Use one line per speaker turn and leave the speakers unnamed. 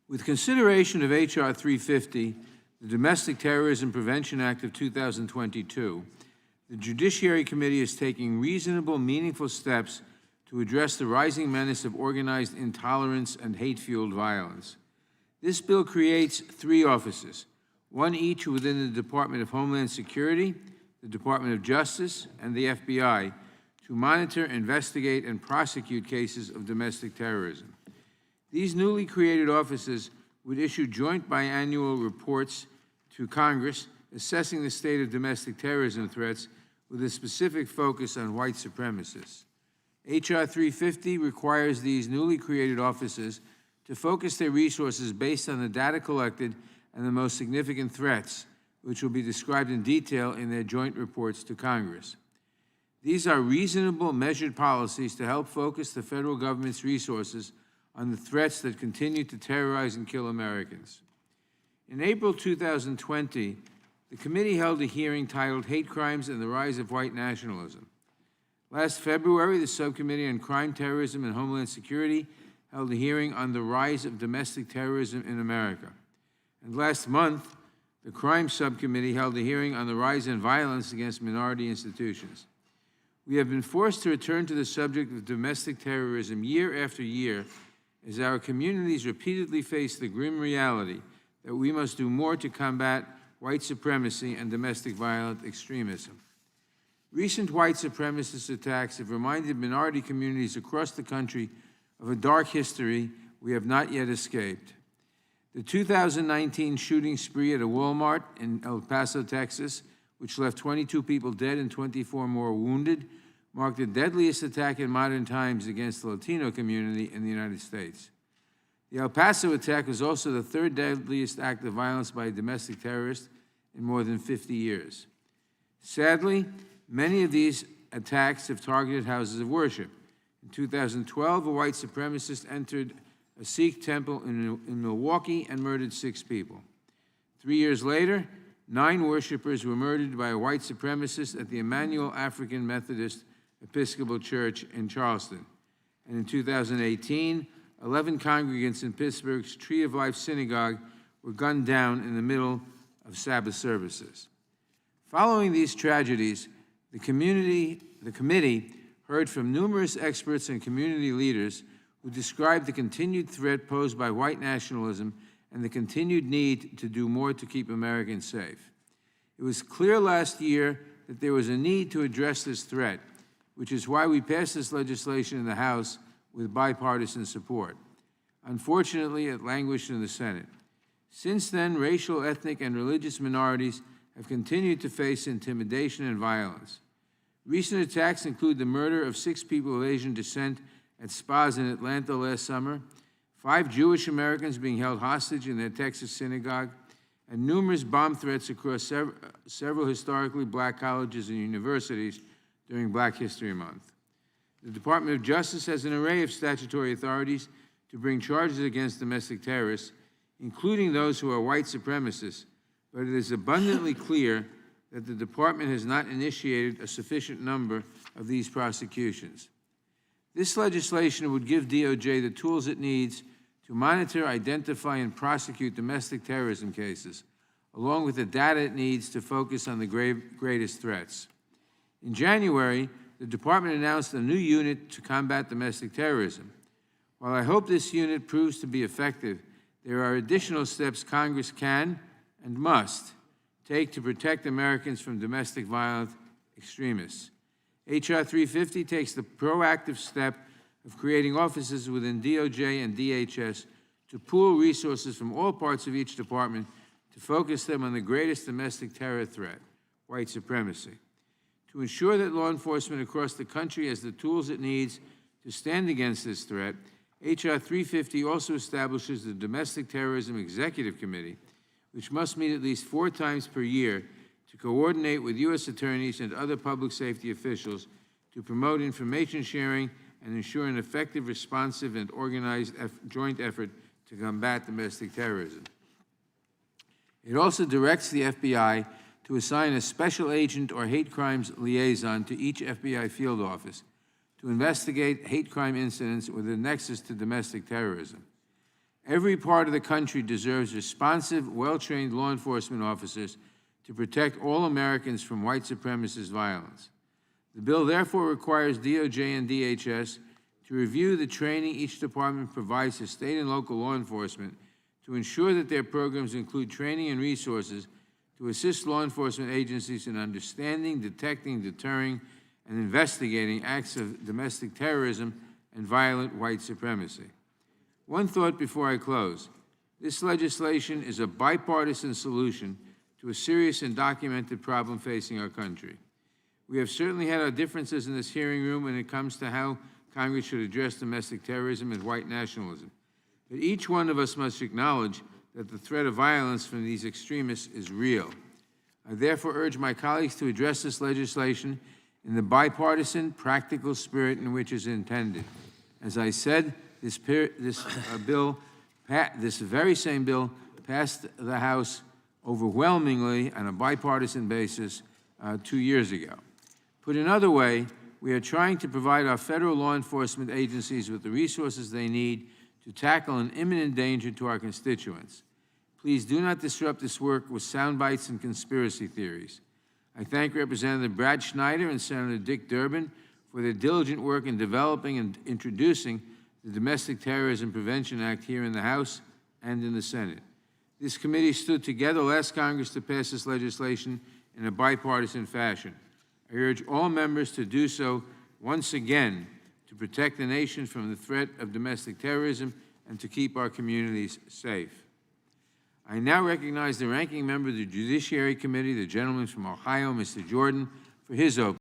With consideration of H.R. 350, the Domestic Terrorism Prevention Act of 2022, the Judiciary Committee is taking reasonable, meaningful steps to address the rising menace of organized intolerance and hate-fueled violence. This bill creates 3 offices, one each within the Department of Homeland Security, the Department of Justice, and the FBI, to monitor, investigate, and prosecute cases of domestic terrorism. These newly created offices would issue joint biannual reports to Congress assessing the state of domestic terrorism threats with a specific focus on white supremacists. H.R. 350 requires these newly created offices to focus their resources based on the data collected and the most significant threats, which will be described in detail in their joint reports to Congress. These are reasonable, measured policies to help focus the federal government's resources on the threats that continue to terrorize and kill Americans. In April 2020, the committee held a hearing titled Hate Crimes and the Rise of White Nationalism. Last February, the Subcommittee on Crime, Terrorism, and Homeland Security held a hearing on the rise of domestic terrorism in America. And last month, the Crime Subcommittee held a hearing on the rise in violence against minority institutions. We have been forced to return to the subject of domestic terrorism year after year as our communities repeatedly face the grim reality that we must do more to combat white supremacy and domestic violent extremism. Recent white supremacist attacks have reminded minority communities across the country of a dark history we have not yet escaped. The 2019 shooting spree at a Walmart in El Paso, Texas, which left 22 people dead and 24 more wounded, marked the deadliest attack in modern times against the Latino community in the United States. The El Paso attack was also the 3rd deadliest act of violence by a domestic terrorist in more than 50 years. Sadly, many of these attacks have targeted houses of worship. In 2012, a white supremacist entered a Sikh temple in Milwaukee and murdered 6 people. 3 years later, 9 worshipers were murdered by a white supremacist at the Emmanuel African Methodist Episcopal Church in Charleston. And in 2018, 11 congregants in Pittsburgh's Tree of Life Synagogue were gunned down in the middle of Sabbath services. Following these tragedies, the committee heard from numerous experts and community leaders who described the continued threat posed by white nationalism and the continued need to do more to keep Americans safe. It was clear last year that there was a need to address this threat, which is why we passed this legislation in the House with bipartisan support. Unfortunately, it languished in the Senate. Since then, racial, ethnic, and religious minorities have continued to face intimidation and violence. Recent attacks include the murder of 6 people of Asian descent at spas in Atlanta last summer, 5 Jewish Americans being held hostage in their Texas synagogue, and numerous bomb threats across several historically black colleges and universities during Black History Month. The Department of Justice has an array of statutory authorities to bring charges against domestic terrorists, including those who are white supremacists, but it is abundantly clear that the department has not initiated a sufficient number of these prosecutions. This legislation would give DOJ the tools it needs to monitor, identify, and prosecute domestic terrorism cases, along with the data it needs to focus on the greatest threats. In January, the department announced a new unit to combat domestic terrorism. While I hope this unit proves to be effective, there are additional steps Congress can and must take to protect Americans from domestic violent extremists. H.R. 350 takes the proactive step of creating offices within DOJ and DHS to pool resources from all parts of each department to focus them on the greatest domestic terror threat, white supremacy. To ensure that law enforcement across the country has the tools it needs to stand against this threat, H.R. 350 also establishes the Domestic Terrorism Executive Committee, which must meet at least 4 times per year to coordinate with U.S. attorneys and other public safety officials to promote information sharing and ensure an effective, responsive, and organized joint effort to combat domestic terrorism. It also directs the FBI to assign a special agent or hate crimes liaison to each FBI field office to investigate hate crime incidents with a nexus to domestic terrorism. Every part of the country deserves responsive, well-trained law enforcement officers to protect all Americans from white supremacist violence. The bill therefore requires DOJ and DHS to review the training each department provides to state and local law enforcement to ensure that their programs include training and resources to assist law enforcement agencies in understanding, detecting, deterring, and investigating acts of domestic terrorism and violent white supremacy. One thought before I close. This legislation is a bipartisan solution to a serious and documented problem facing our country. We have certainly had our differences in this hearing room when it comes to how Congress should address domestic terrorism and white nationalism. But each one of us must acknowledge that the threat of violence from these extremists is real. I therefore urge my colleagues to address this legislation in the bipartisan, practical spirit in which it is intended. As I said, this very same bill passed the House overwhelmingly on a bipartisan basis 2 years ago. Put another way, we are trying to provide our federal law enforcement agencies with the resources they need to tackle an imminent danger to our constituents. Please do not disrupt this work with sound bites and conspiracy theories. I thank Representative Brad Schneider and Senator Dick Durbin for their diligent work in developing and introducing the Domestic Terrorism Prevention Act here in the House and in the Senate. This committee stood together last Congress to pass this legislation in a bipartisan fashion. I urge all members to do so once again to protect the nation from the threat of domestic terrorism and to keep our communities safe. I now recognize the ranking member of the Judiciary Committee, the gentleman from Ohio, Mr. Jordan, for his opening.